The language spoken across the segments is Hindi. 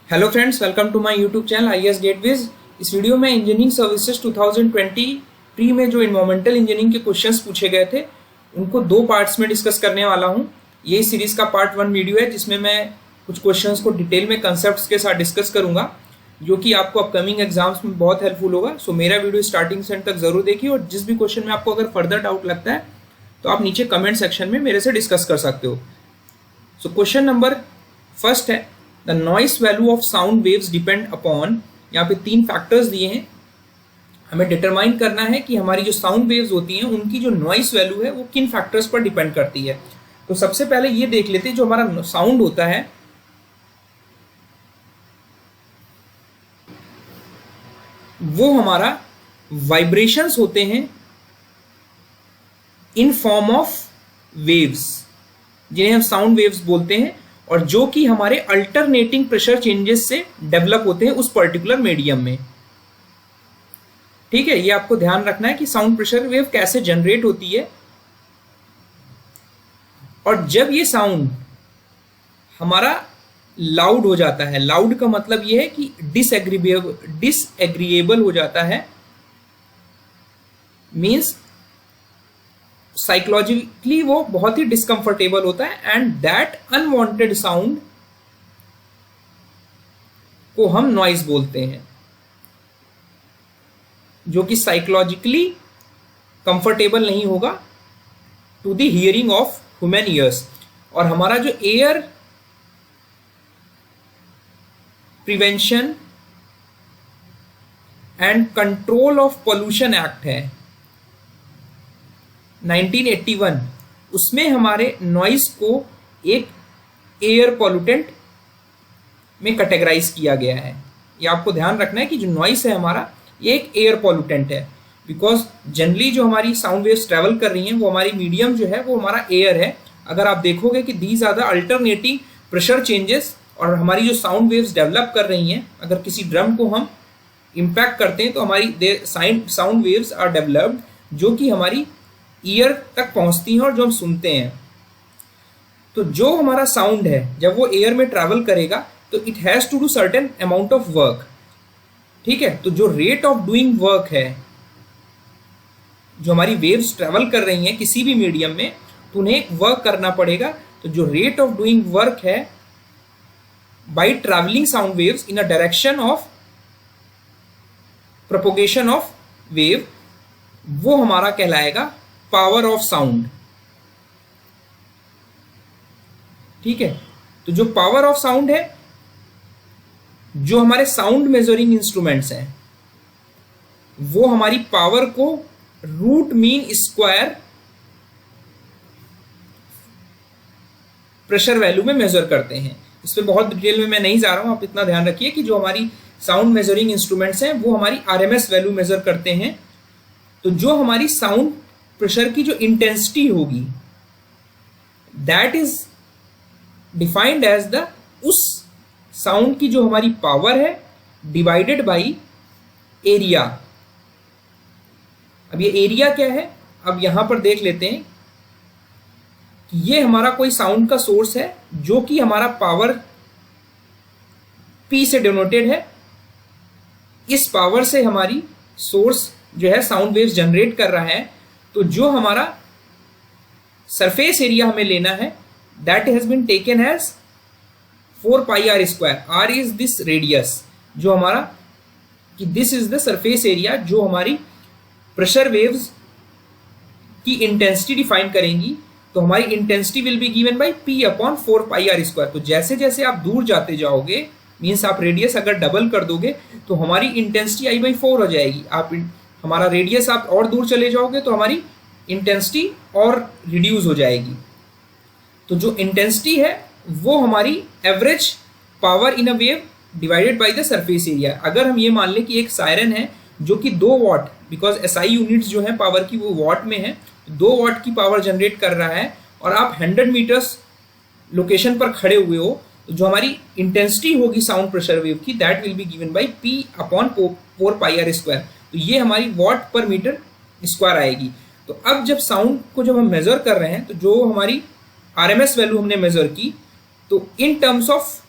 Hello friends, welcome to my YouTube channel IES-GATEWiz। इस वीडियो में इंजीनियरिंग सर्विसेज 2020 में जो इन्वायरमेंटल इंजीनियरिंग के क्वेश्चंस पूछे गए थे उनको दो पार्ट्स में डिस्कस करने वाला हूं। ये सीरीज का पार्ट 1 वीडियो है जिसमें मैं कुछ क्वेश्चंस को डिटेल में कंसेप्ट्स के साथ डिस्कस करूंगा जो कि आपको अपकमिंग एग्जाम्स में बहुत हेल्पफुल होगा। सो मेरा वीडियो स्टार्टिंग से एंड तक जरूर देखिए और जिस भी क्वेश्चन में आपको अगर फर्दर डाउट लगता है तो आप नीचे कमेंट सेक्शन में मेरे से डिस्कस कर सकते हो। सो क्वेश्चन नंबर फर्स्ट है, the noise value of sound waves depend upon. यहाँ पे 3 फैक्टर्स दिए हैं, हमें डिटरमाइन करना है कि हमारी जो साउंड वेव्स होती हैं उनकी जो नॉइस वैल्यू है वो किन फैक्टर्स पर डिपेंड करती है। तो सबसे पहले ये देख लेते हैं, जो हमारा साउंड होता है वो हमारा वाइब्रेशंस होते हैं इन फॉर्म ऑफ वेव्स, जिन्हें हम साउंड वेव्स बोलते हैं, और जो कि हमारे अल्टरनेटिंग प्रेशर चेंजेस से डेवलप होते हैं उस पर्टिकुलर मीडियम में। ठीक है, ये आपको ध्यान रखना है कि साउंड प्रेशर वेव कैसे जनरेट होती है। और जब ये साउंड हमारा लाउड हो जाता है, लाउड का मतलब ये है कि डिसएग्रीएबल हो जाता है, मीन्स साइकोलॉजिकली वो बहुत ही डिस्कंफर्टेबल होता है, एंड दैट अनवांटेड साउंड को हम नॉइज बोलते हैं, जो कि साइकोलॉजिकली कंफर्टेबल नहीं होगा to the hearing of human ears. और हमारा जो air prevention and control of pollution act है 1981, उसमें हमारे नॉइस को एक एयर पॉल्यूटेंट में कैटेगराइज किया गया है। ये आपको ध्यान रखना है कि जो नॉइस है हमारा ये एक एयर पॉल्यूटेंट है, बिकॉज जनरली जो हमारी साउंड वेव्स ट्रेवल कर रही हैं वो हमारी मीडियम जो है वो हमारा एयर है। अगर आप देखोगे कि these are the alternating pressure changes, और हमारी जो साउंड वेव्स डेवलप कर रही हैं, अगर किसी ड्रम को हम इम्पैक्ट करते हैं तो हमारी साउंड वेव्स आर डेवलप्ड जो कि हमारी ईयर तक पहुंचती हैं और जो हम सुनते हैं। तो जो हमारा साउंड है जब वो एयर में ट्रैवल करेगा तो it has to do certain amount of work. ठीक है, तो जो रेट ऑफ डूइंग वर्क है, जो हमारी वेव्स ट्रैवल कर रही हैं किसी भी मीडियम में, तो उन्हें एक वर्क करना पड़ेगा। तो जो रेट ऑफ डूइंग वर्क है bye travelling sound waves in a direction of propagation of wave, वो हमारा कहलाएगा पावर ऑफ साउंड। ठीक है, तो जो पावर ऑफ साउंड है, जो हमारे साउंड मेजरिंग इंस्ट्रूमेंट्स हैं वो हमारी पावर को root mean square pressure value में मेजर करते हैं। इस पर बहुत डिटेल में मैं नहीं जा रहा हूं, आप इतना ध्यान रखिए कि जो हमारी साउंड मेजरिंग इंस्ट्रूमेंट्स हैं वो हमारी RMS वैल्यू मेजर करते हैं। तो जो हमारी साउंड प्रेशर की जो इंटेंसिटी होगी that is defined as the उस साउंड की जो हमारी पावर है डिवाइडेड बाय एरिया। अब ये एरिया क्या है, अब यहां पर देख लेते हैं कि ये हमारा कोई साउंड का सोर्स है जो कि हमारा पावर P से डिनोटेड है। इस पावर से हमारी सोर्स जो है साउंड वेव्स जनरेट कर रहा है। तो जो हमारा सरफेस एरिया हमें लेना है that has been taken as 4πr²। r is this radius, जो हमारा कि this is the surface area जो हमारी प्रेशर वेव्स की इंटेंसिटी डिफाइन करेंगी। तो हमारी intensity will be given by P/4πr²। तो जैसे जैसे आप दूर जाते जाओगे, मीन्स आप रेडियस अगर डबल कर दोगे तो हमारी इंटेंसिटी I/4 हो जाएगी। आप हमारा रेडियस आप और दूर चले जाओगे तो हमारी इंटेंसिटी और रिड्यूस हो जाएगी। तो जो इंटेंसिटी है वो हमारी average power in a wave divided by the surface area. अगर हम ये मान लें कि एक सायरन है जो कि 2 वॉट, बिकॉज SI यूनिट्स जो है पावर की वो वॉट में है, 2 वॉट की पावर जनरेट कर रहा है और आप 100 मीटर्स लोकेशन पर खड़े हुए हो, तो जो हमारी इंटेंसिटी होगी साउंड प्रेशर वेव की that will be given by P/4πr²। तो ये हमारी वॉट पर मीटर स्क्वायर आएगी। तो अब जब साउंड को जब हम मेजर कर रहे हैं तो जो हमारी RMS वैल्यू हमने मेजर की, तो in terms of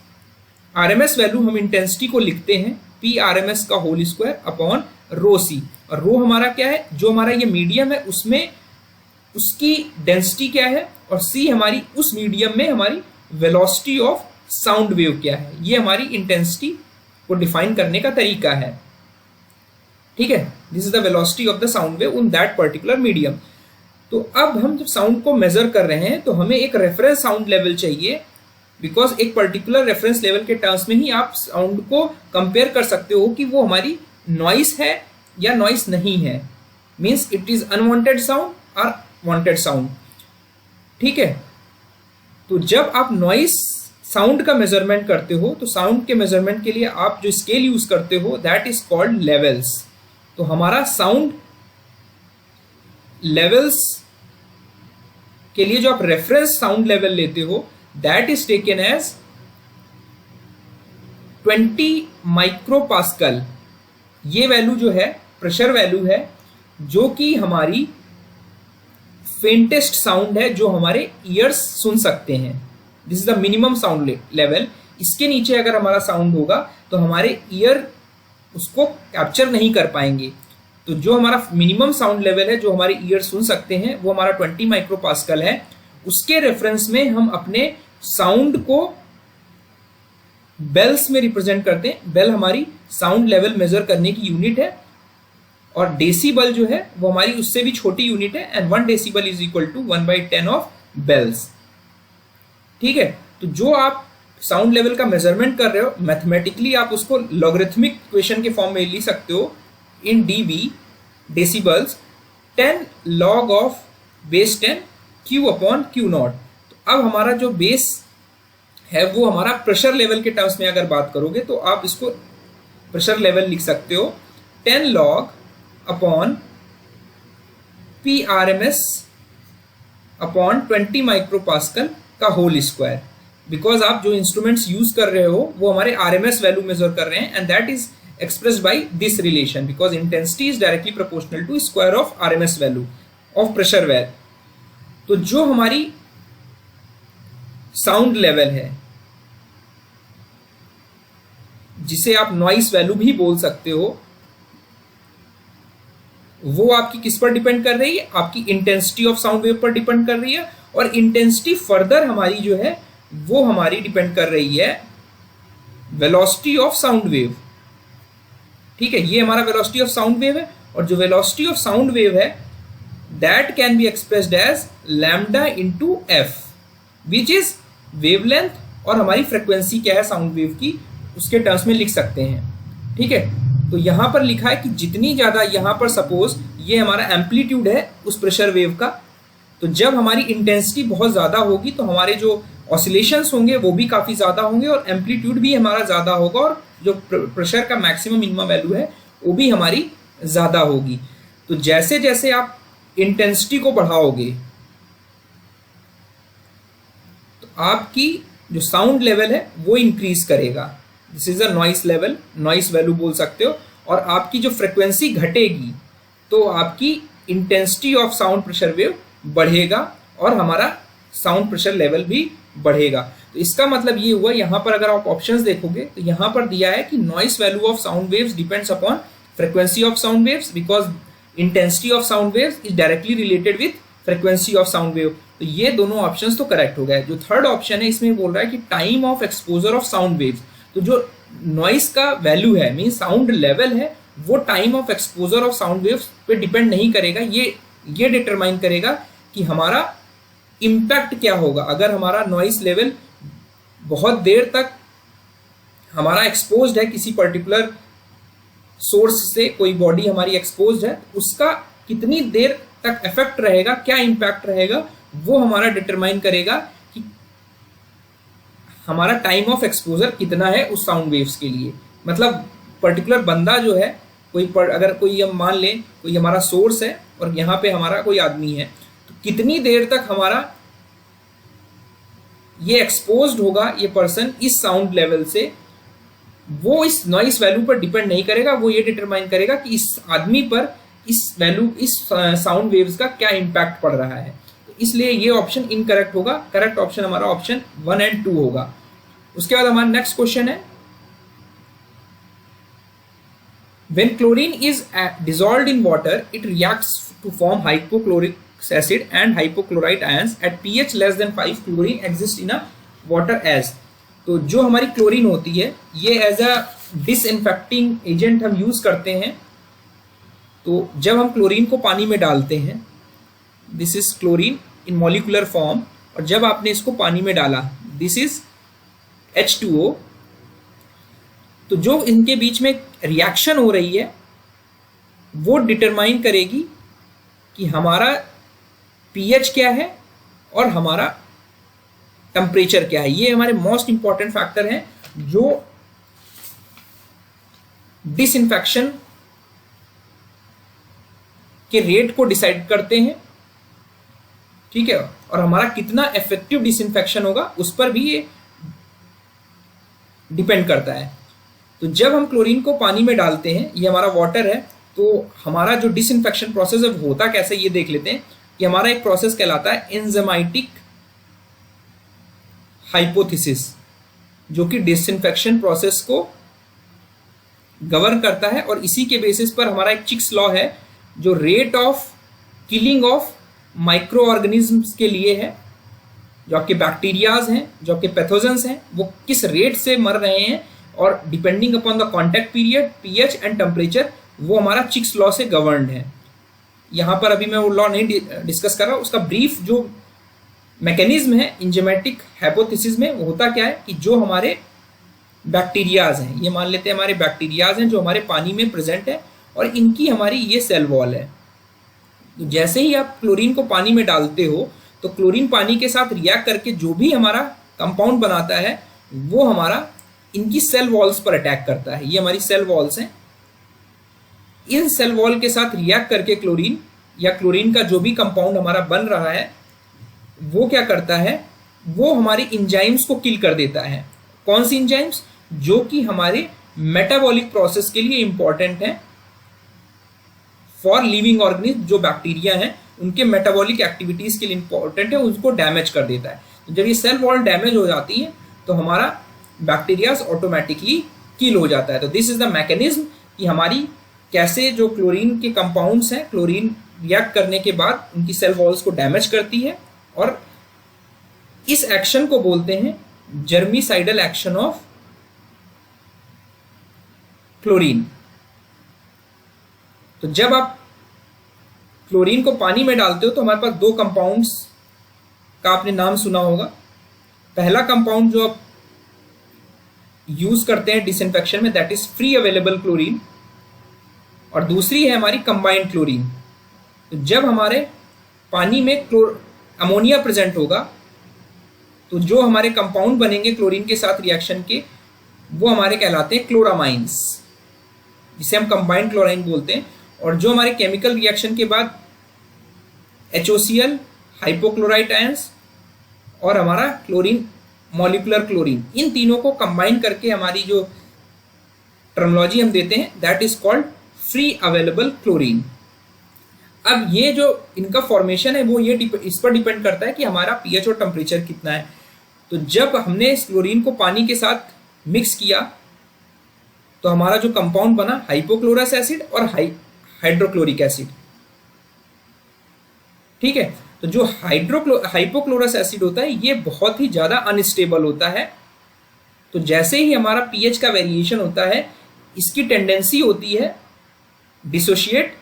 RMS value हम इंटेंसिटी को लिखते हैं पी RMS का होल स्क्वायर अपॉन रो सी, और रो हमारा क्या है, जो हमारा ये मीडियम है उसमें उसकी डेंसिटी क्या है, और सी हमारी उस मीडियम में हमारी वेलोसिटी ऑफ साउंड वेव क्या है। ये हमारी इंटेंसिटी को डिफाइन करने का तरीका है, ठीक है। This is the velocity of the sound wave in that particular medium. तो अब हम जब साउंड को मेजर कर रहे हैं तो हमें एक रेफरेंस साउंड लेवल चाहिए, बिकॉज एक पर्टिकुलर रेफरेंस लेवल के टर्म्स में ही आप साउंड को कंपेयर कर सकते हो कि वो हमारी नॉइस है या नॉइस नहीं है, means it is unwanted sound और वांटेड साउंड, ठीक है। तो जब आप नॉइस साउंड का मेजरमेंट करते हो तो साउंड के मेजरमेंट के लिए आप जो स्केल यूज करते हो दैट इज कॉल्ड लेवल्स। तो हमारा साउंड लेवल्स के लिए जो आप रेफरेंस साउंड लेवल लेते हो दैट इज टेकन एज 20 माइक्रोपास्कल। ये वैल्यू जो है प्रेशर वैल्यू है जो कि हमारी फेंटेस्ट साउंड है जो हमारे ईयर्स सुन सकते हैं। This is the minimum sound level. इसके नीचे अगर हमारा साउंड होगा तो हमारे ईयर उसको कैप्चर नहीं कर पाएंगे। तो जो हमारा मिनिमम साउंड लेवल है जो हमारे ईयर सुन सकते हैं वो हमारा 20 माइक्रोपास्कल है। उसके रेफरेंस में हम अपने साउंड को बेल्स में रिप्रेजेंट करते हैं। बेल हमारी साउंड लेवल मेजर करने की यूनिट है, और डेसिबल जो है वो हमारी उससे भी छोटी यूनिट है, and 1 decibel is equal to 1/10 of bels, ठीक है। तो जो आप साउंड लेवल का मेजरमेंट कर रहे हो मैथमेटिकली आप उसको लॉगरिथमिक इक्वेशन के फॉर्म में लिख सकते हो इन dB decibels 10 log of base 10 Q upon Q not. तो अब हमारा जो बेस है वो हमारा प्रेशर लेवल के टर्म्स में अगर बात करोगे तो आप इसको प्रेशर लेवल लिख सकते हो 10 log upon P RMS upon 20 माइक्रोपास्कल का होल स्क्वायर। बिकॉज आप जो इंस्ट्रूमेंट्स यूज कर रहे हो वो हमारे RMS वैल्यू मेजर कर रहे हैं, and that is expressed by this relation because intensity is directly proportional to square of RMS value of pressure value। तो जो हमारी साउंड लेवल है जिसे आप नॉइस वैल्यू भी बोल सकते हो वो आपकी किस पर डिपेंड कर रही है, आपकी इंटेंसिटी ऑफ साउंड वेव पर डिपेंड कर रही है, और इंटेंसिटी फर्दर हमारी जो है वो हमारी डिपेंड कर रही है वेलोसिटी ऑफ साउंड वेव, ठीक है। ये हमारा वेलोसिटी ऑफ साउंड वेव है, और जो वेलोसिटी ऑफ साउंड वेव है that can be expressed as lambda into F which is wavelength, और हमारी फ्रिक्वेंसी क्या है साउंड वेव की उसके टर्म्स में लिख सकते हैं, ठीक है। तो यहां पर लिखा है कि जितनी ज्यादा यहां पर सपोज ये हमारा एम्पलीट्यूड है उस प्रेशर वेव का, तो जब हमारी इंटेंसिटी बहुत ज्यादा होगी तो हमारे जो ऑसिलेशंस होंगे वो भी काफी ज्यादा होंगे, और एम्पलीट्यूड भी हमारा ज्यादा होगा, और जो प्रेशर का मैक्सिमम मिनिमम वैल्यू है वो भी हमारी ज्यादा होगी। तो जैसे जैसे आप इंटेंसिटी को बढ़ाओगे तो आपकी जो साउंड लेवल है वो इंक्रीज करेगा। This is a noise level, noise value बोल सकते हो। और आपकी जो फ्रिक्वेंसी घटेगी तो आपकी intensity of sound pressure wave बढ़ेगा, और हमारा साउंड प्रेशर लेवल भी बढ़ेगा। तो इसका मतलब ये हुआ, यहाँ पर अगर आप ऑप्शंस देखोगे तो यहाँ पर दिया है कि noise value of sound waves depends upon frequency of sound waves because intensity of sound waves is directly related with frequency of sound wave. तो ये दोनों ऑप्शंस तो करेक्ट हो गए। जो थर्ड ऑप्शन है इसमें बोल रहा है कि time of exposure of sound waves, तो जो नॉइस का वैल्यू है मीन साउंड लेवल है वो time of exposure of sound waves पे डिपेंड नहीं करेगा, ये डिटरमाइन करेगा कि हमारा इम्पैक्ट क्या होगा। अगर हमारा नॉइस लेवल बहुत देर तक हमारा एक्सपोज्ड है किसी पर्टिकुलर सोर्स से, कोई बॉडी हमारी एक्सपोज्ड है, उसका कितनी देर तक इफेक्ट रहेगा, क्या इम्पैक्ट रहेगा, वो हमारा डिटरमाइन करेगा कि हमारा टाइम ऑफ एक्सपोजर कितना है उस साउंड वेव्स के लिए। मतलब पर्टिकुलर बंदा जो है अगर कोई हम मान लें कोई हमारा सोर्स है और यहाँ पे हमारा कोई आदमी है, तो कितनी देर तक हमारा ये एक्सपोज्ड होगा ये पर्सन इस साउंड लेवल से, वो इस नॉइस वैल्यू पर डिपेंड नहीं करेगा। वो ये डिटरमाइन करेगा कि इस आदमी पर इस साउंड वेव्स का क्या इम्पैक्ट पड़ रहा है। तो इसलिए ये ऑप्शन इनकरेक्ट होगा। करेक्ट ऑप्शन हमारा ऑप्शन 1 और 2 होगा। उसके बाद हमारा नेक्स्ट क्वेश्चन है, when chlorine is dissolved in water it reacts to form hypochlorite acid and hypochlorite ions at pH less than 5 chlorine exists in a water as। तो जो हमारी क्लोरीन होती है ये एज अ डिसइंफेक्टिंग एजेंट हम यूज करते हैं। तो जब हम क्लोरीन को पानी में डालते हैं, this is chlorine in molecular form, और जब आपने इसको पानी में डाला, दिस इज H2O, तो जो इनके बीच में रिएक्शन हो रही है वो डिटरमाइन करेगी कि हमारा pH क्या है और हमारा टेम्परेचर क्या है। ये हमारे मोस्ट इंपॉर्टेंट फैक्टर हैं जो डिसइंफेक्शन के रेट को डिसाइड करते हैं, ठीक है, और हमारा कितना इफेक्टिव डिसइंफेक्शन होगा उस पर भी ये डिपेंड करता है। तो जब हम क्लोरीन को पानी में डालते हैं, ये हमारा वाटर है, तो हमारा जो डिसइंफेक्शन प्रोसेस है होता कैसे ये देख लेते हैं। कि हमारा एक प्रोसेस कहलाता है एंजाइमेटिक हाइपोथेसिस, जो कि डिसइंफेक्शन प्रोसेस को गवर्न करता है, और इसी के बेसिस पर हमारा एक चिक्स लॉ है जो rate of killing of micro organisms के लिए है। जो आपके बैक्टीरियाज हैं, जो आपके पैथोजेंस हैं, वो किस रेट से मर रहे हैं, और depending upon the contact period, pH and temperature, वो हमारा चिक्स लॉ से गवर्नड है। यहाँ पर अभी मैं वो लॉ नहीं डिस्कस कर रहा हूँ, उसका ब्रीफ जो मैकेनिज्म है एंजाइमेटिक हाइपोथेसिस में, वो होता क्या है कि जो हमारे बैक्टीरियाज हैं, ये मान लेते हैं हमारे बैक्टीरियाज हैं जो हमारे पानी में प्रेजेंट है, और इनकी हमारी ये सेल वॉल है। तो जैसे ही आप क्लोरीन को पानी में डालते हो तो क्लोरीन पानी के साथ रिएक्ट करके जो भी हमारा कंपाउंड बनाता है वो हमारा इनकी सेल वॉल्स पर अटैक करता है। ये हमारी सेल वॉल्स हैं। इन सेल वॉल के साथ रिएक्ट करके क्लोरीन या क्लोरीन का जो भी कंपाउंड हमारा बन रहा है वो क्या करता है, वो हमारी इंजाइम्स को किल कर देता है। कौन सी इंजाइम्स? जो कि हमारे मेटाबॉलिक प्रोसेस के लिए इंपॉर्टेंट है फॉर लिविंग ऑर्गेनिज्म। जो बैक्टीरिया हैं उनके मेटाबॉलिक एक्टिविटीज के लिए इंपॉर्टेंट है, उसको डैमेज कर देता है। तो जब ये सेल वॉल डैमेज हो जाती है तो हमारा बैक्टीरियाज ऑटोमेटिकली किल हो जाता है। तो दिस इज द मैकेनिज्म कि हमारी कैसे जो क्लोरीन के कंपाउंड्स हैं, क्लोरीन रिएक्ट करने के बाद उनकी सेल वॉल्स को डैमेज करती है, और इस एक्शन को बोलते हैं जर्मिसाइडल एक्शन ऑफ क्लोरीन। तो जब आप क्लोरीन को पानी में डालते हो तो हमारे पास दो कंपाउंड्स का आपने नाम सुना होगा। पहला कंपाउंड जो आप यूज करते हैं डिसइंफेक्शन में, that is free available chlorine, और दूसरी है हमारी कंबाइंड क्लोरीन। तो जब हमारे पानी में अमोनिया प्रेजेंट होगा तो जो हमारे कंपाउंड बनेंगे क्लोरीन के साथ रिएक्शन के, वो हमारे कहलाते हैं क्लोरामाइंस, जिसे हम कंबाइंड क्लोराइन बोलते हैं। और जो हमारे केमिकल रिएक्शन के बाद HOCl, हाइपोक्लोराइट आयंस और हमारा क्लोरीन, मॉलिक्यूलर क्लोरीन, इन तीनों को कंबाइन करके हमारी जो टर्मिनोलॉजी हम देते हैं that is called free available chlorine. अब ये जो इनका फॉर्मेशन है वो ये इस पर डिपेंड करता है कि हमारा पीएच और टेम्परेचर कितना है। तो जब हमने इस क्लोरीन को पानी के साथ मिक्स किया तो हमारा जो कंपाउंड बना हाइपोक्लोरस एसिड और हाइड्रोक्लोरिक एसिड, ठीक है। तो जो हाइपोक्लोरस एसिड होता है ये बहुत ही ज़्यादा अनस्टेबल होता है। तो जैसे ही हमारा पीएच का वेरिएशन होता है इसकी टेंडेंसी होती है डिसोशिएट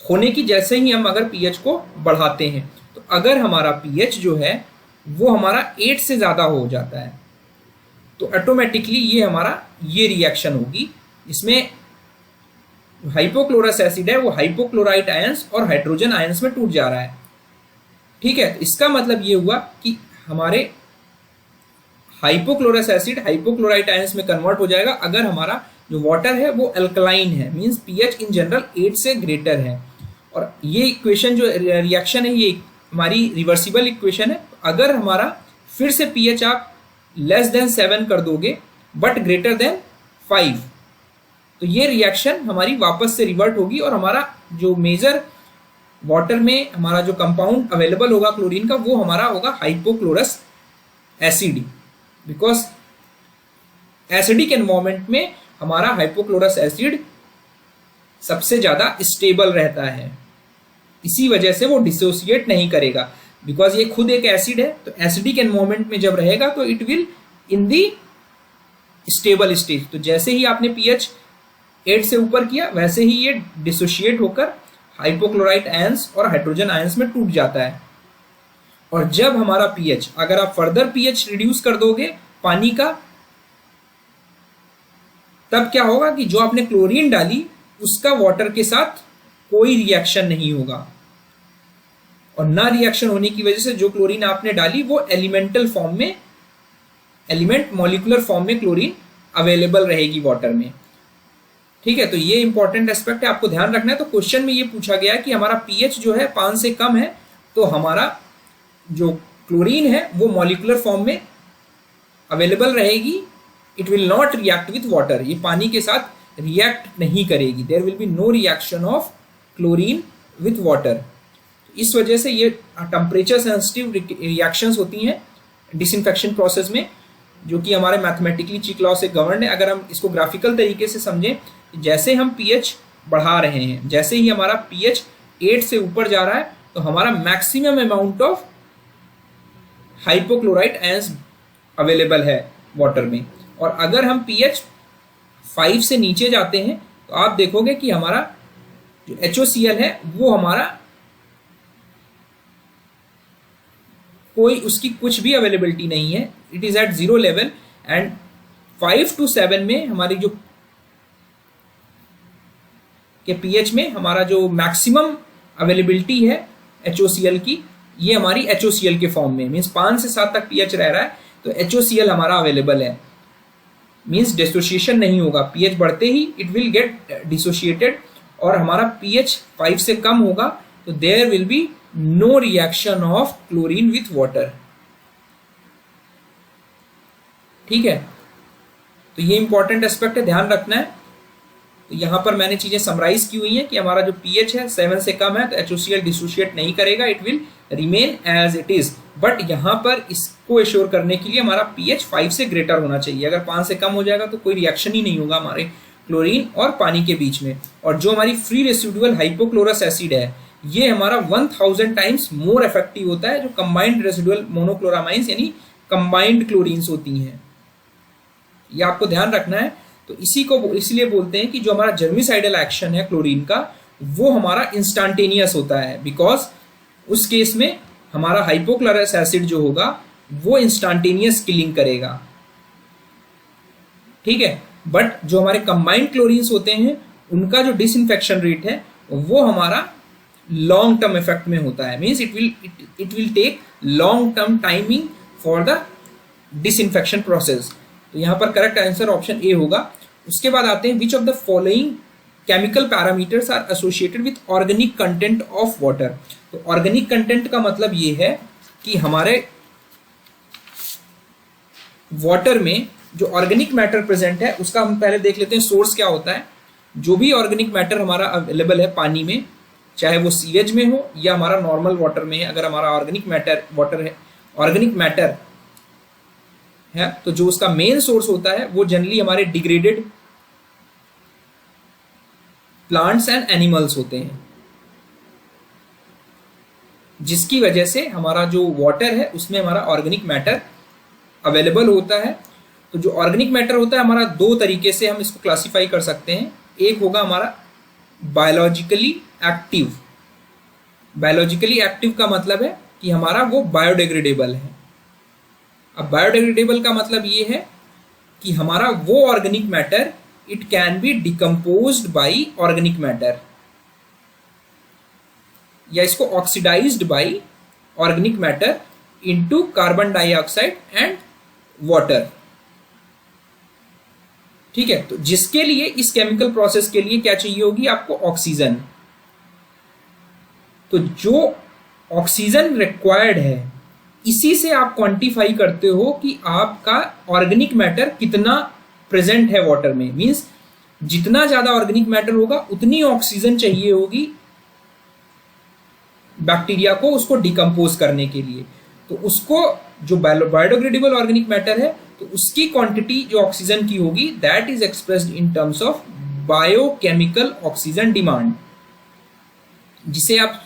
होने की, जैसे ही हम अगर पीएच को बढ़ाते हैं। तो अगर हमारा पीएच जो है वो हमारा 8 से ज़्यादा हो जाता है तो ऑटोमेटिकली ये हमारा ये रिएक्शन होगी, इसमें हाइपोक्लोरस एसिड है वो हाइपोक्लोराइट आयंस और हाइड्रोजन आयंस में टूट जा रहा है, ठीक है। तो इसका मतलब ये हुआ कि हमारे हाइपोक्लोरस एसिड हाइपोक्लोराइट आयंस में कन्वर्ट हो जाएगा अगर हमारा जो वाटर है वो अल्कलाइन है, मींस पीएच इन जनरल 8 से ग्रेटर है। और ये इक्वेशन जो रिएक्शन है ये हमारी रिवर्सिबल इक्वेशन है। अगर हमारा फिर से पीएच आप लेस देन 7 कर दोगे बट ग्रेटर देन 5 तो ये रिएक्शन हमारी वापस से रिवर्ट होगी और हमारा जो मेजर वाटर में हमारा जो कंपाउंड अवेलेबल होगा क्लोरीन का वो हमारा होगा hypochlorous acid, because acidic environment में हमारा हाइपोक्लोरस एसिड सबसे ज्यादा स्टेबल रहता है, इसी वजह से वो डिसोसिएट नहीं करेगा, बिकॉज ये खुद एक एसिड है। तो एसिडिक एनवायरमेंट में जब रहेगा तो it will in the stable stage. तो जैसे ही आपने पीएच 8 से ऊपर किया वैसे ही ये डिसोशिएट होकर हाइपोक्लोराइट आयंस और हाइड्रोजन आयंस में टूट जाता है। और जब हमारा पीएच, अगर आप फर्दर पीएच रिड्यूस कर दोगे पानी का, तब क्या होगा कि जो आपने क्लोरीन डाली उसका वाटर के साथ कोई रिएक्शन नहीं होगा, और ना रिएक्शन होने की वजह से जो क्लोरीन आपने डाली वो एलिमेंटल फॉर्म में, एलिमेंट मॉलिक्यूलर फॉर्म में क्लोरीन अवेलेबल रहेगी वाटर में। ठीक है, तो ये इंपॉर्टेंट एस्पेक्ट है, आपको ध्यान रखना है। तो क्वेश्चन में ये पूछा गया है कि हमारा पीएच जो है 5 से कम है तो हमारा जो क्लोरीन है वो मॉलिक्यूलर फॉर्म में अवेलेबल रहेगी, it will not react with water, ये पानी के साथ रिएक्ट नहीं करेगी, there will be no reaction of chlorine with water. इस वजह से ये टेम्परेचर सेंसिटिव रिएक्शंस होती हैं डिसइंफेक्शन प्रोसेस में, जो कि हमारे मैथमेटिकली चिक लॉ से गवर्न है। अगर हम इसको ग्राफिकल तरीके से समझें, जैसे हम पीएच बढ़ा रहे हैं, जैसे ही हमारा पीएच 8 से ऊपर जा रहा है तो हमारा maximum amount of hypochlorite ions available है वाटर में, और अगर हम पीएच 5 से नीचे जाते हैं तो आप देखोगे कि हमारा जो HOCl है वो हमारा कोई उसकी कुछ भी अवेलेबिलिटी नहीं है, it is at 0 level. And 5 to 7 में हमारी जो के पीएच में हमारा जो मैक्सिमम अवेलेबिलिटी है HOCl की, ये हमारी HOCl के फॉर्म में, मीन्स 5 से 7 तक पीएच रह रहा है तो HOCl हमारा अवेलेबल है, मीन्स डिसोसिएशन नहीं होगा। पीएच बढ़ते ही इट विल गेट डिसोशिएटेड, और हमारा पीएच 5 से कम होगा तो there will be no reaction of chlorine with water. ठीक है, तो ये इंपॉर्टेंट एस्पेक्ट है, ध्यान रखना है। तो यहां पर मैंने चीजें समराइज की हुई हैं कि हमारा जो पीएच है 7 से कम है तो HOCl डिसोशिएट नहीं करेगा, it will remain as it is. But यहां पर इसको एश्योर करने के लिए हमारा पीएच 5 से ग्रेटर होना चाहिए। अगर 5 से कम हो जाएगा तो कोई रिएक्शन ही नहीं होगा हमारे क्लोरीन और पानी के बीच में। और जो हमारी फ्री रेसिडुअल हाइपोक्लोरस एसिड है ये हमारा 1000 टाइम्स मोर इफेक्टिव होता है जो कंबाइंड रेसिडुअल मोनोक्लोरामाइंस यानी कंबाइंड क्लोरीन्स होती हैं, ये आपको ध्यान रखना है। तो इसी को इसलिए बोलते हैं कि जो हमारा जर्मिसाइडल एक्शन है क्लोरीन का वो हमारा इंस्टेंटेनियस होता है, बिकॉज उस केस में हमारा हाइपोक्लोरस एसिड जो होगा वो इंस्टेंटेनियस किलिंग करेगा। ठीक है, बट जो हमारे कंबाइंड क्लोरीन्स होते हैं उनका जो डिसइंफेक्शन रेट है वो हमारा लॉन्ग टर्म इफेक्ट में होता है, means it will take long term timing for the disinfection process. तो यहाँ पर करेक्ट आंसर ऑप्शन ए होगा। उसके बाद आते हैं which of the following chemical parameters are associated with organic content of water. तो ऑर्गेनिक कंटेंट का मतलब ये है कि हमारे वाटर में जो ऑर्गेनिक मैटर प्रेजेंट है उसका हम पहले देख लेते हैं सोर्स क्या होता है। जो भी ऑर्गेनिक मैटर हमारा अवेलेबल है पानी में, चाहे वो सीवेज में हो या हमारा नॉर्मल वाटर में है, अगर हमारा ऑर्गेनिक मैटर वाटर है, ऑर्गेनिक मैटर है तो जो उसका मेन सोर्स होता है वो जनरली हमारे डिग्रेडेड प्लांट्स एंड एनिमल्स होते हैं, जिसकी वजह से हमारा जो वाटर है उसमें हमारा ऑर्गेनिक मैटर अवेलेबल होता है। तो जो ऑर्गेनिक मैटर होता है हमारा दो तरीके से हम इसको क्लासिफाई कर सकते हैं। एक होगा हमारा बायोलॉजिकली एक्टिव। बायोलॉजिकली एक्टिव का मतलब है कि हमारा वो बायोडिग्रेडेबल है। अब बायोडिग्रेडेबल का मतलब ये है कि हमारा वो organic matter it can be decomposed by organic matter, या इसको oxidized by organic matter into carbon dioxide and water. ठीक है, तो जिसके लिए इस केमिकल प्रोसेस के लिए क्या चाहिए होगी आपको, ऑक्सीजन। तो जो ऑक्सीजन रिक्वायर्ड है इसी से आप क्वांटिफाई करते हो कि आपका ऑर्गेनिक मैटर कितना प्रेजेंट है वाटर में। मींस जितना ज्यादा ऑर्गेनिक मैटर होगा उतनी ऑक्सीजन चाहिए होगी बैक्टीरिया को उसको डिकम्पोज करने के लिए। तो उसको जो बायोडिग्रेडेबल ऑर्गेनिक मैटर है तो उसकी क्वांटिटी जो ऑक्सीजन की होगी that is expressed in terms of biochemical oxygen demand, जिसे आप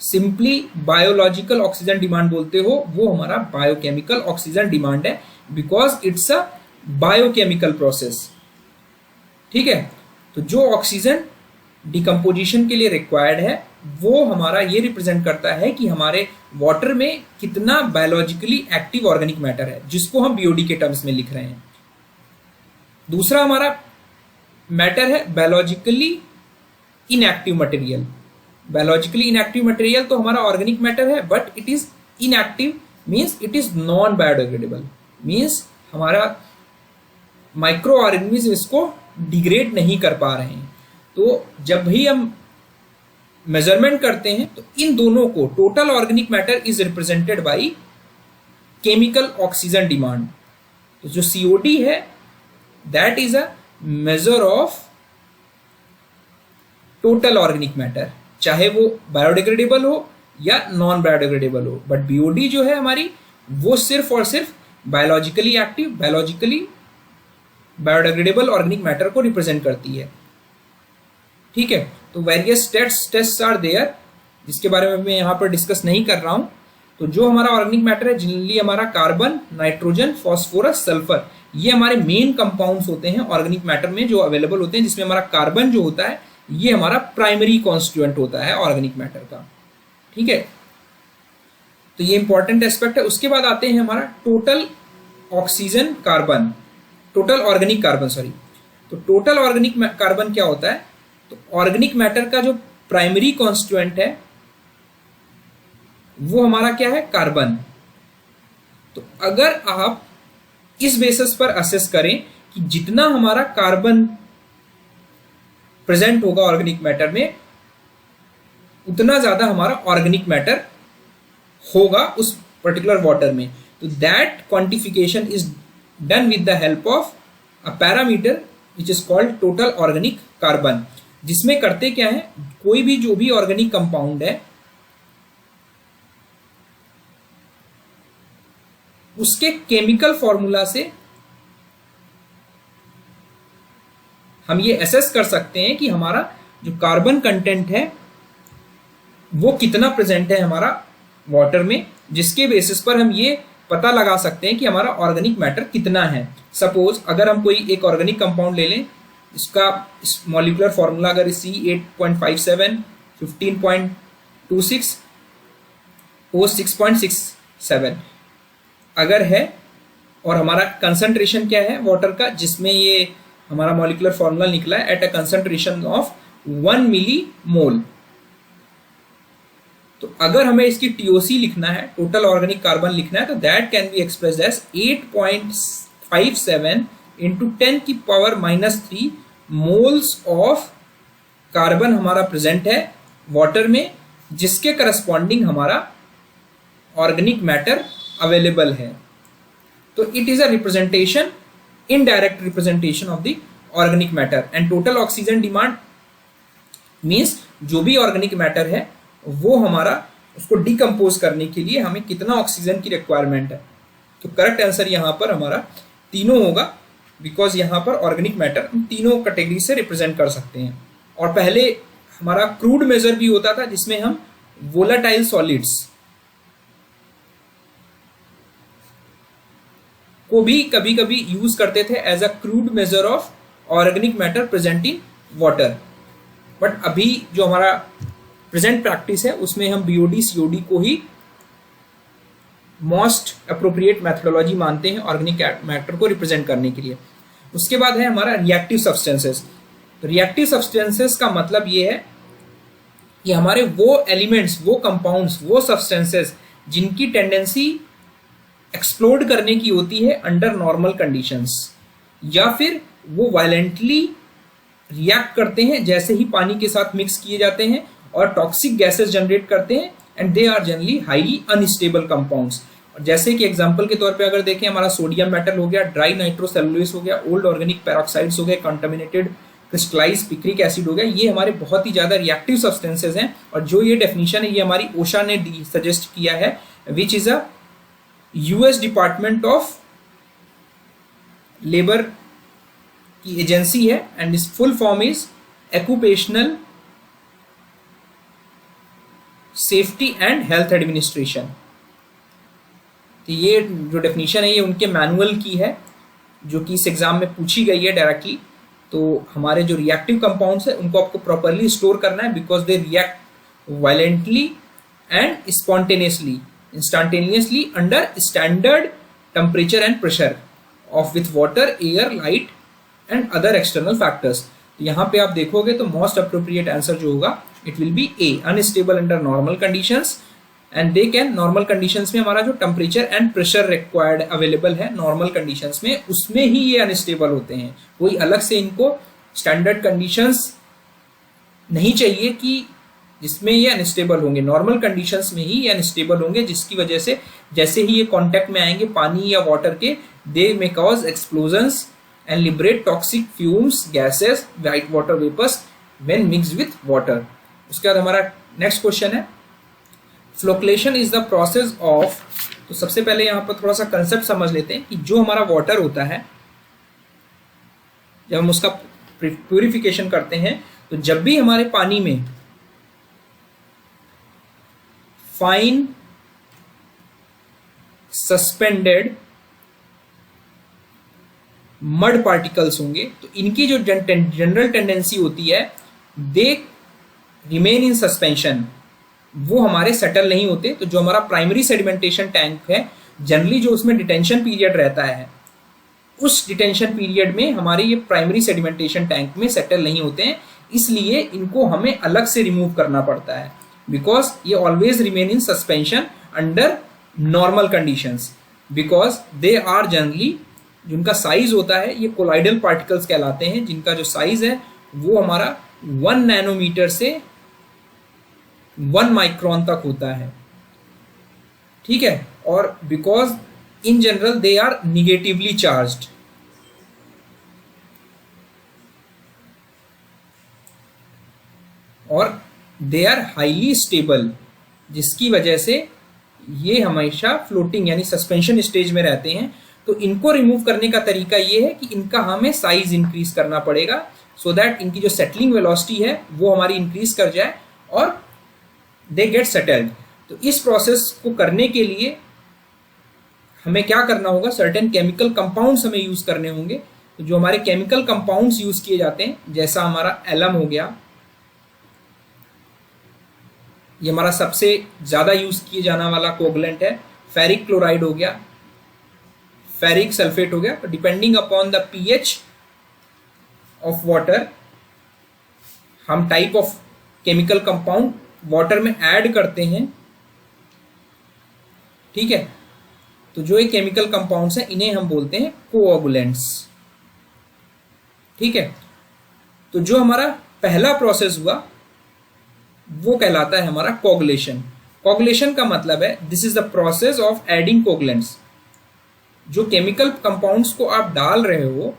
सिंपली बायोलॉजिकल ऑक्सीजन डिमांड बोलते हो, वो हमारा बायोकेमिकल ऑक्सीजन डिमांड है, because it's a biochemical process. ठीक है, तो जो ऑक्सीजन डिकम्पोजिशन के लिए रिक्वायर्ड है वो हमारा ये रिप्रेजेंट करता है कि हमारे वाटर में कितना बायोलॉजिकली एक्टिव ऑर्गेनिक मैटर है, जिसको हम बीओडी के टर्म्स में लिख रहे हैं। दूसरा हमारा मैटर है biologically inactive material. Biologically inactive material तो हमारा ऑर्गेनिक मैटर है, but it is inactive means it is non biodegradable, means हमारा माइक्रो ऑर्गेनिज्म इसको डिग्रेड नहीं कर पा रहे हैं। तो जब भी हम मेजरमेंट करते हैं तो इन दोनों को total organic matter is represented by chemical oxygen demand. तो जो सीओडी है that is a measure of total organic matter, चाहे वो बायोडिग्रेडेबल हो या नॉन बायोडिग्रेडेबल हो, बट बीओडी जो है हमारी वो सिर्फ और सिर्फ biologically active, biologically biodegradable organic matter को रिप्रेजेंट करती है। ठीक है, तो वेरियस टेस्ट्स आर देयर, जिसके बारे में मैं यहाँ पर डिस्कस नहीं कर रहा हूँ। तो जो हमारा ऑर्गेनिक मैटर है जनरली हमारा कार्बन, नाइट्रोजन, फॉस्फोरस, सल्फर, ये हमारे मेन कंपाउंड्स होते हैं ऑर्गेनिक मैटर में जो अवेलेबल होते हैं, जिसमें हमारा कार्बन जो होता है ये हमारा प्राइमरी कॉन्स्टिट्यूएंट होता है ऑर्गेनिक मैटर का। ठीक है, तो ये इंपॉर्टेंट एस्पेक्ट है। उसके बाद आते हैं हमारा total oxygen carbon, total organic carbon sorry. तो टोटल ऑर्गेनिक कार्बन क्या होता है? तो ऑर्गेनिक मैटर का जो प्राइमरी कॉन्स्टिट्यूएंट है वो हमारा क्या है? कार्बन। तो अगर आप इस बेसिस पर असेस करें कि जितना हमारा कार्बन प्रेजेंट होगा ऑर्गेनिक मैटर में उतना ज्यादा हमारा ऑर्गेनिक मैटर होगा उस पर्टिकुलर वाटर में, तो that quantification is done with the help of a parameter which is called total organic carbon, जिसमें करते क्या है, कोई भी जो भी ऑर्गेनिक कंपाउंड है उसके केमिकल फॉर्मूला से हम ये एसेस कर सकते हैं कि हमारा जो कार्बन कंटेंट है वो कितना प्रेजेंट है हमारा वाटर में, जिसके बेसिस पर हम ये पता लगा सकते हैं कि हमारा ऑर्गेनिक मैटर कितना है। सपोज अगर हम कोई एक ऑर्गेनिक कंपाउंड ले लें, इसका मॉलिक्यूलर फॉर्मूला अगर C8.57, 15.26, O6.67 अगर है और हमारा कंसंट्रेशन क्या है वाटर का, जिसमें ये हमारा मॉलिक्यूलर फॉर्मूला निकला है एट अ कंसंट्रेशन ऑफ 1 मिली मोल। तो अगर हमें इसकी TOC लिखना है, टोटल ऑर्गेनिक कार्बन लिखना है, तो that can be expressed as 8.57 into 10⁻³ moles of carbon हमारा प्रेजेंट है वाटर में, जिसके करस्पॉन्डिंग हमारा ऑर्गेनिक मैटर अवेलेबल है। तो it is a representation, indirect representation of the organic matter. And total oxygen demand means जो भी ऑर्गेनिक मैटर है वो हमारा उसको डिकम्पोज करने के लिए हमें कितना ऑक्सीजन की रिक्वायरमेंट है। तो करेक्ट आंसर यहाँ पर हमारा तीनों होगा, बिकॉज यहाँ पर ऑर्गेनिक मैटर हम तीनों कैटेगरी से रिप्रेजेंट कर सकते हैं। और पहले हमारा क्रूड मेजर भी होता था जिसमें हम वोलाटाइल सॉलिड्स को भी कभी कभी यूज करते थे as a crude measure of organic matter present in water. But अभी जो हमारा प्रेजेंट प्रैक्टिस है उसमें हम बीओडी सीओडी को ही मोस्ट अप्रोप्रिएट मेथोडोलॉजी मानते हैं ऑर्गेनिक मैटर को रिप्रेजेंट करने के लिए। उसके बाद है हमारा रिएक्टिव सब्सटेंसेस। तो रिएक्टिव सब्सटेंसेस का मतलब ये है कि हमारे वो एलिमेंट्स, वो कंपाउंड्स, वो सब्सटेंसेस जिनकी टेंडेंसी एक्सप्लोड करने की होती है अंडर नॉर्मल कंडीशंस, या फिर वो वायलेंटली रिएक्ट करते हैं जैसे ही पानी के साथ मिक्स किए जाते हैं और टॉक्सिक गैसेस जनरेट करते हैं, and they are generally highly unstable compounds. जैसे कि एग्जांपल के तौर पे अगर देखें, हमारा सोडियम मेटल हो गया, ड्राई नाइट्रोसेलुलोज हो गया, ओल्ड ऑर्गेनिक पैरोक्साइड्स हो गए, कंटामिनेटेड क्रिस्टलाइज्ड पिक्रिक एसिड हो गया, ये हमारे बहुत ही ज्यादा रिएक्टिव सब्सटेंसेज हैं। और जो ये डेफिनेशन है ये हमारी ओशा ने सजेस्ट किया है, which is a US department of labour की एजेंसी है एंड इस full form is occupational safety and health administration. तो ये जो डेफिनेशन है ये उनके मैनुअल की है जो कि इस एग्जाम में पूछी गई है डायरेक्टली। तो हमारे जो रिएक्टिव कंपाउंड्स है उनको आपको प्रॉपरली स्टोर करना है because they react violently and spontaneously instantaneously under standard temperature and pressure of with water, air, light and other external factors. तो यहाँ पे आप देखोगे तो मोस्ट अप्रोप्रिएट आंसर जो होगा it will be A, unstable under normal conditions and they can, normal conditions में हमारा जो temperature and pressure required available है नॉर्मल कंडीशंस में उसमें ही ये अनस्टेबल होते हैं। कोई अलग से इनको स्टैंडर्ड कंडीशंस नहीं चाहिए कि जिसमें ये अनस्टेबल होंगे, नॉर्मल कंडीशंस में ही ये अनस्टेबल होंगे, जिसकी वजह से जैसे ही ये कांटेक्ट में आएंगे पानी या वाटर के, they may cause explosions and liberate toxic fumes, gases, white water vapours when mixed with water. उसके बाद हमारा नेक्स्ट क्वेश्चन है flocculation is the process of. तो सबसे पहले यहाँ पर थोड़ा सा कंसेप्ट समझ लेते हैं कि जो हमारा वाटर होता है जब हम उसका प्यूरिफिकेशन करते हैं तो जब भी हमारे पानी में फाइन सस्पेंडेड मड पार्टिकल्स होंगे तो इनकी जो जनरल टेंडेंसी होती है दे रिमेन इन सस्पेंशन, वो हमारे सेटल नहीं होते। तो जो हमारा प्राइमरी सेडिमेंटेशन टैंक है जनरली जो उसमें डिटेंशन पीरियड रहता है उस डिटेंशन पीरियड में हमारे ये प्राइमरी सेडिमेंटेशन टैंक में सेटल नहीं होते हैं, इसलिए इनको हमें अलग से रिमूव करना पड़ता है बिकॉज ये always remain in suspension under normal conditions because they are generally, जिनका साइज होता है ये कोलाइडल पार्टिकल्स कहलाते हैं, जिनका जो साइज है वो हमारा 1 नैनोमीटर से 1 माइक्रोन तक होता है, ठीक है। और because in general they are negatively charged, और दे आर हाईली स्टेबल, जिसकी वजह से ये हमेशा फ्लोटिंग यानी सस्पेंशन स्टेज में रहते हैं। तो इनको रिमूव करने का तरीका ये है कि इनका हमें साइज इंक्रीज करना पड़ेगा सो दैट इनकी जो सेटलिंग वेलोसिटी है वो हमारी इंक्रीज कर जाए और दे गेट सेटल्ड। तो इस प्रोसेस को करने के लिए हमें क्या करना होगा, सर्टेन केमिकल कंपाउंड्स हमें यूज करने होंगे। तो जो हमारे केमिकल कंपाउंड्स यूज किए जाते हैं जैसा हमारा एलम हो गया, ये हमारा सबसे ज्यादा यूज किए जाने वाला कोगलेंट है, फेरिक क्लोराइड हो गया, फेरिक सल्फेट हो गया। तो depending upon the pH of water हम type of chemical compound water में ऐड करते हैं, ठीक है। तो जो ये केमिकल कंपाउंड्स हैं इन्हें हम बोलते हैं कोआगुलेंट्स, ठीक है। तो जो हमारा पहला प्रोसेस हुआ वो कहलाता है हमारा कोगुलेशन। कोगुलेशन का मतलब है this is the process of adding coagulants. जो केमिकल कंपाउंड्स को आप डाल रहे हो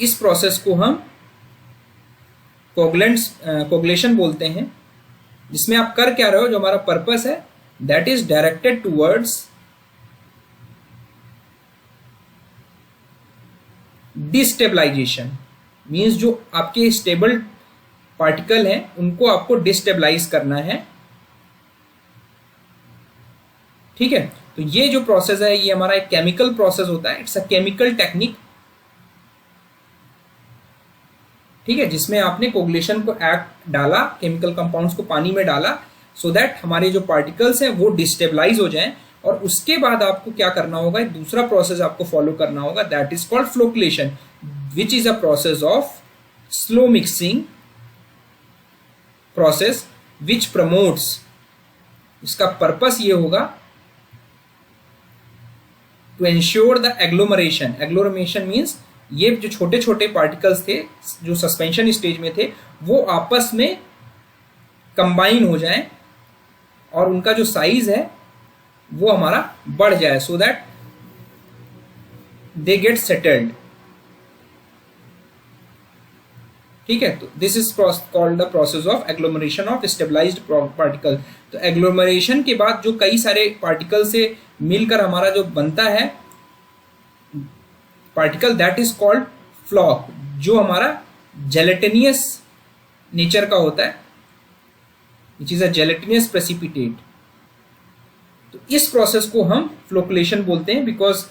इस प्रोसेस को हम कोगुलेशन बोलते हैं, जिसमें आप कर क्या रहे हो, जो हमारा पर्पस है that is directed towards destabilisation. Means जो आपके स्टेबल पार्टिकल हैं उनको आपको डिस्टेबलाइज करना है, ठीक है। तो ये जो प्रोसेस है ये हमारा एक केमिकल प्रोसेस होता है, इट्स अ केमिकल टेक्निक, ठीक है, जिसमें आपने कोगुलेशन को डाला, केमिकल कंपाउंड्स को पानी में डाला सो दैट हमारे जो पार्टिकल्स हैं वो डिस्टेबलाइज हो जाएं। और उसके बाद आपको क्या करना होगा, एक दूसरा प्रोसेस आपको फॉलो करना होगा that is called flocculation, which is a process of slow mixing process which promotes. इसका पर्पस ये होगा to ensure the agglomeration. Agglomeration means ये जो छोटे छोटे पार्टिकल्स थे जो सस्पेंशन स्टेज में थे वो आपस में कंबाइन हो जाएं और उनका जो साइज है वो हमारा बढ़ जाए so that they get settled, ठीक है। तो this is called the process of agglomeration of stabilized particle. तो एग्लोमरेशन के बाद जो कई सारे पार्टिकल से मिलकर हमारा जो बनता है particle that is called floc, जो हमारा जेलेटिनियस नेचर का होता है, which is a gelatinous precipitate. तो इस प्रोसेस को हम फ्लोकुलेशन बोलते हैं, बिकॉज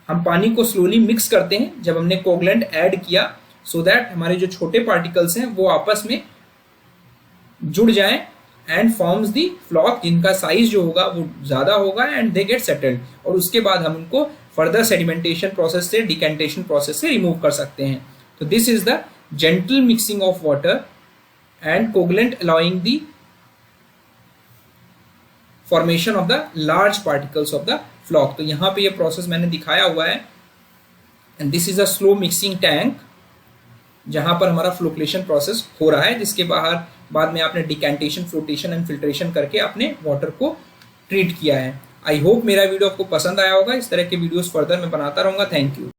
हम पानी को स्लोली मिक्स करते हैं जब हमने कोगुलेंट ऐड किया, सो दैट हमारे जो छोटे पार्टिकल्स हैं वो आपस में जुड़ जाएं एंड फॉर्म्स दी फ्लॉक, जिनका साइज जो होगा वो ज्यादा होगा एंड दे गेट सेटल्ड, और उसके बाद हम उनको फर्दर सेडिमेंटेशन प्रोसेस से, डिकेंटेशन प्रोसेस से रिमूव कर सकते हैं। तो this is the gentle mixing of water and coagulant allowing the formation of the large particles of the floc. तो यहाँ पे ये प्रोसेस मैंने दिखाया हुआ है, and this is a slow mixing tank जहां पर हमारा फ्लोकुलेशन प्रोसेस हो रहा है, जिसके बाद में आपने डिकेंटेशन, फ्लोटेशन एंड फिल्ट्रेशन करके आपने वाटर को ट्रीट किया है। आई होप मेरा वीडियो आपको पसंद आया होगा। इस तरह के वीडियोस फर्दर मैं बनाता रहूंगा। Thank you.